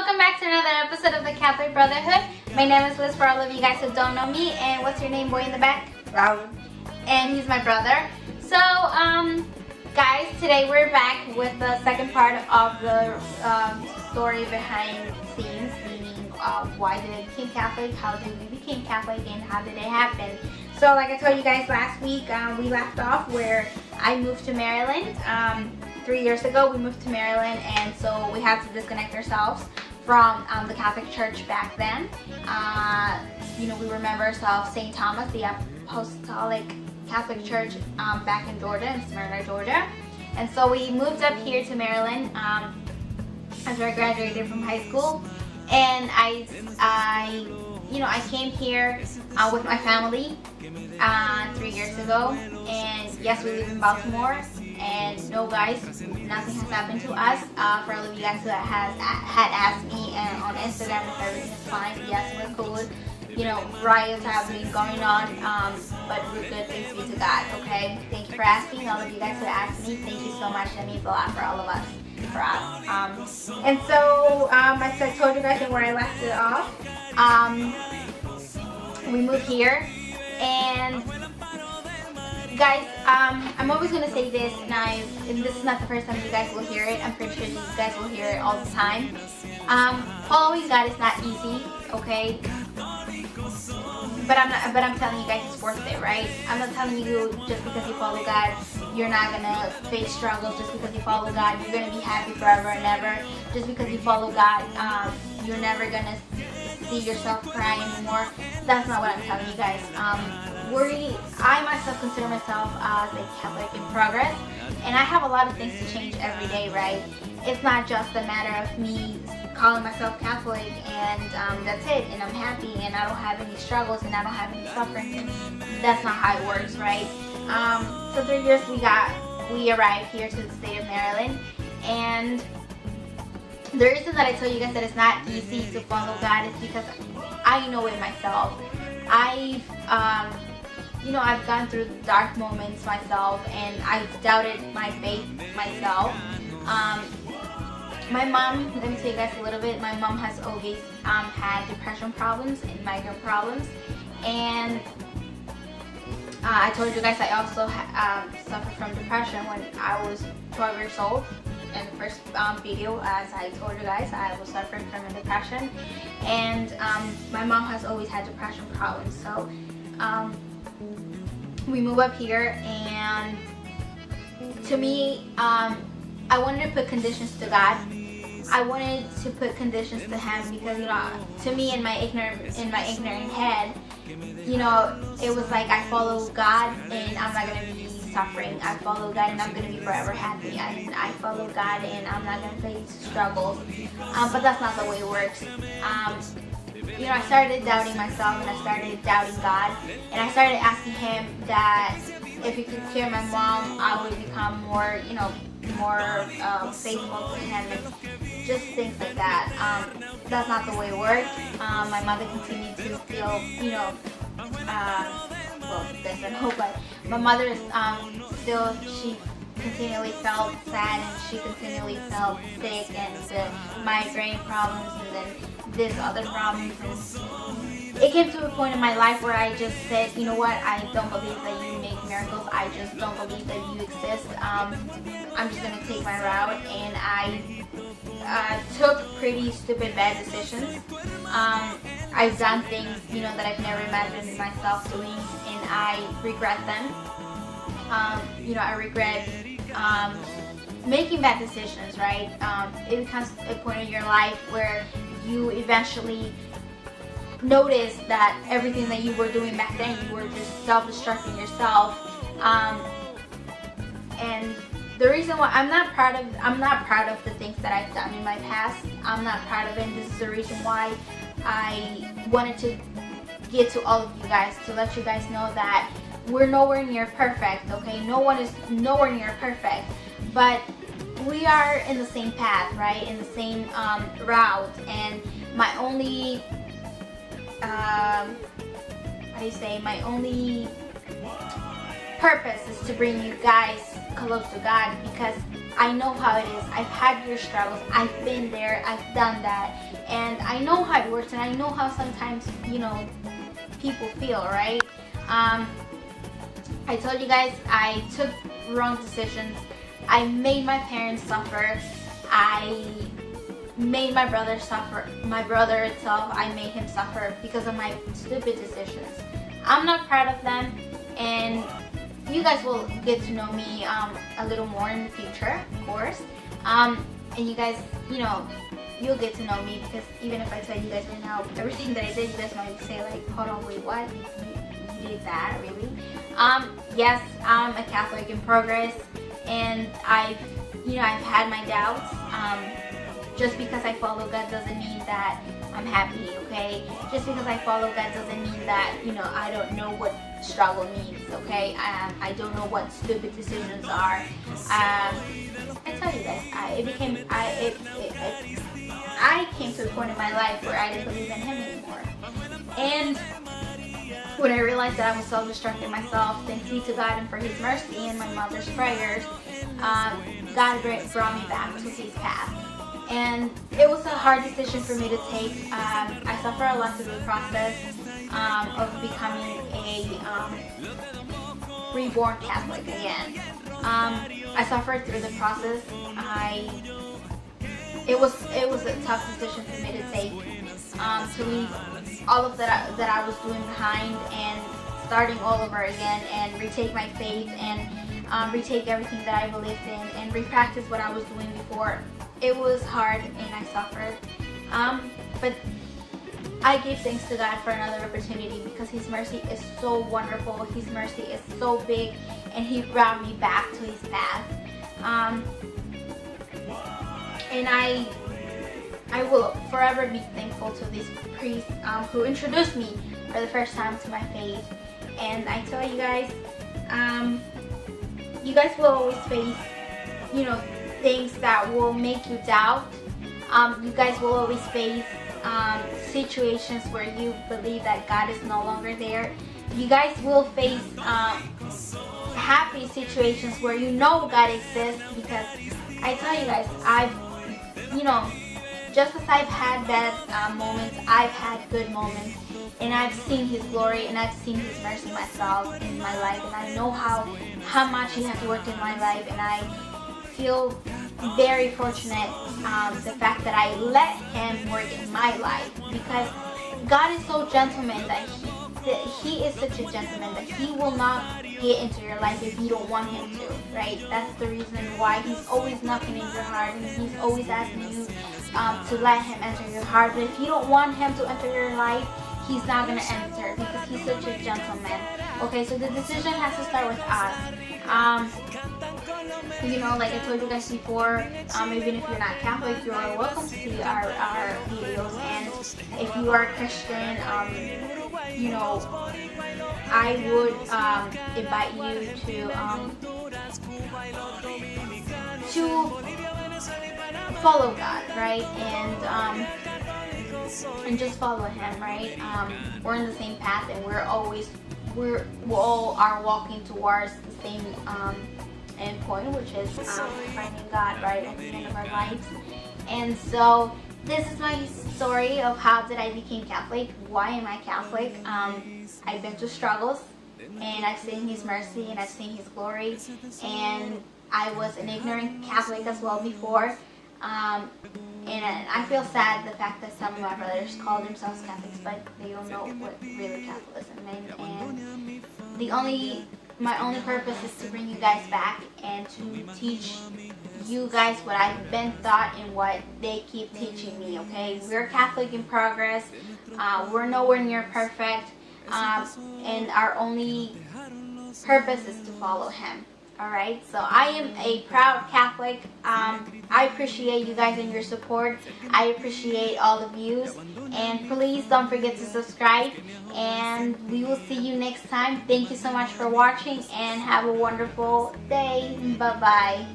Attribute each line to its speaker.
Speaker 1: welcome back to another episode of the Catholic Brotherhood. My name is Liz, for all of you guys who don't know me. And what's your name, boy in the back?
Speaker 2: Raul.
Speaker 1: And he's my brother. So, guys, today we're back with the second part of the story behind scenes, meaning why did I become Catholic, how did we become Catholic, and how did it happen. So, like I told you guys last week, we left off where I moved to Maryland. 3 years ago we moved to Maryland, and so we had to disconnect ourselves from the Catholic Church back then. We were members of St. Thomas, the Apostolic Catholic Church back in Georgia, in Smyrna, Georgia. And so we moved up here to Maryland after I graduated from high school, and I came here with my family 3 years ago. And yes, we live in Baltimore. And no, guys, nothing has happened to us. For all of you guys who had asked me on Instagram if everything is fine, yes, we're cool. Riots have been going on, but we're good, thanks be to God, okay? Thank you for asking. All of you guys who asked me, thank you so much. That means a lot for all of us, for us. And so, as I told you guys where I left it off, we moved here, and guys, I'm always going to say this, and this is not the first time you guys will hear it. I'm pretty sure you guys will hear it all the time. Following God is not easy, okay? But I'm telling you guys it's worth it, right? I'm not telling you just because you follow God, you're not going to face struggles. Just because you follow God, you're going to be happy forever and ever. Just because you follow God, you're never going to see yourself cry anymore. That's not what I'm telling you guys. I myself consider myself as a Catholic in progress, and I have a lot of things to change every day, right? It's not just a matter of me calling myself Catholic and that's it, and I'm happy and I don't have any struggles and I don't have any suffering. That's not how it works, right? So 3 years we arrived here to the state of Maryland, and the reason that I tell you guys that it's not easy to follow God is because I know it myself. I've gone through dark moments myself, and I've doubted my faith myself. My mom, let me tell you guys a little bit, my mom has always had depression problems and migraine problems, and I told you guys I also suffered from depression when I was 12 years old. In the first video, as I told you guys, I was suffering from a depression, and my mom has always had depression problems. So we moved up here, and to me, I wanted to put conditions to God. I wanted to put conditions to Him because, to me, in my ignorant head, it was like I follow God and I'm not gonna be suffering. I follow God and I'm gonna be forever happy. I follow God and I'm not gonna face struggles. But that's not the way it works. I started doubting myself, and I started doubting God, and I started asking Him that if He could cure my mom, I would become more faithful to Him, and just things like that. That's not the way it worked. My mother continued to feel, this and hope, but my mother is she continually felt sad, and she continually felt sick, and the migraine problems, and then this other problems. And it came to a point in my life where I just said, you know what, I don't believe that you make miracles. I just don't believe that you exist. I'm just going to take my route, and I took pretty stupid, bad decisions. I've done things, that I've never imagined myself doing, and I regret them. I regret making bad decisions, right? It becomes a point in your life where you eventually notice that everything that you were doing back then, you were just self-destructing yourself. And the reason why I'm not proud of the things that I've done in my past. I'm not proud of it. And this is the reason why I wanted to get to all of you guys, to let you guys know that we're nowhere near perfect, okay? No one is nowhere near perfect, but we are in the same path, right? In the same route. And my only my only purpose is to bring you guys close to God, because I know how it is. I've had your struggles. I've been there. I've done that. And I know how it works, and I know how sometimes, you know, people feel, right? I told you guys I took wrong decisions. I made my parents suffer. I made my brother suffer. My brother itself, I made him suffer because of my stupid decisions. I'm not proud of them, and you guys will get to know me a little more in the future, of course. And you guys, you know, you'll get to know me, because even if I tell you guys right now everything that I did, you guys might say like, hold on, wait, what? You did that, really? Yes, I'm a Catholic in progress, and I've had my doubts. Just because I follow God doesn't mean that I'm happy, okay? Just because I follow God doesn't mean that, you know, I don't know what struggle means, okay? I don't know what stupid decisions are. I tell you guys, I came to a point in my life where I didn't believe in Him anymore. And when I realized that I was self-destructing myself, thanks be to God and for His mercy and my mother's prayers, God brought me back to His path. And it was a hard decision for me to take. I suffered a lot through the process of becoming a reborn Catholic again. I suffered through the process. It was a tough decision for me to take, to leave all of that I was doing behind and starting all over again, and retake my faith, and retake everything that I believed in, and repractice what I was doing before. It was hard and I suffered, but I gave thanks to God for another opportunity, because His mercy is so wonderful, His mercy is so big, and He brought me back to His path. And I will forever be thankful to this priest who introduced me for the first time to my faith. And I tell you guys will always face, you know, things that will make you doubt. You guys will always face situations where you believe that God is no longer there. You guys will face happy situations where you know God exists, because I tell you guys, just as I've had bad moments, I've had good moments, and I've seen His glory and I've seen His mercy myself in my life, and I know how much He has worked in my life, and I feel very fortunate the fact that I let Him work in my life, because God is so gentleman that He is such a gentleman that He will not get into your life if you don't want Him to, right? That's the reason why He's always knocking in your heart, and He's always asking you to let Him enter your heart. But if you don't want Him to enter your life, He's not going to enter, because He's such a gentleman. Okay, so the decision has to start with us. You know, like I told you guys before, even if you're not Catholic, you are welcome to see our videos. And if you are a Christian, you know, I would invite you to follow God, right? And just follow Him, right? We're in the same path, and we all are walking towards the same end point, which is finding God, right, at the end of our lives. And so this is my story of how did I become Catholic. Why am I Catholic? I've been through struggles, and I've seen His mercy, and I've seen His glory, and I was an ignorant Catholic as well before. And I feel sad the fact that some of my brothers call themselves Catholics, but they don't know what really Catholicism is. And my only purpose is to bring you guys back and to teach you guys what I've been taught and what they keep teaching me, okay? We're Catholic in progress. We're nowhere near perfect. And our only purpose is to follow Him. Alright, so I am a proud Catholic. I appreciate you guys and your support. I appreciate all the views. And please don't forget to subscribe. And we will see you next time. Thank you so much for watching, and have a wonderful day. Bye-bye.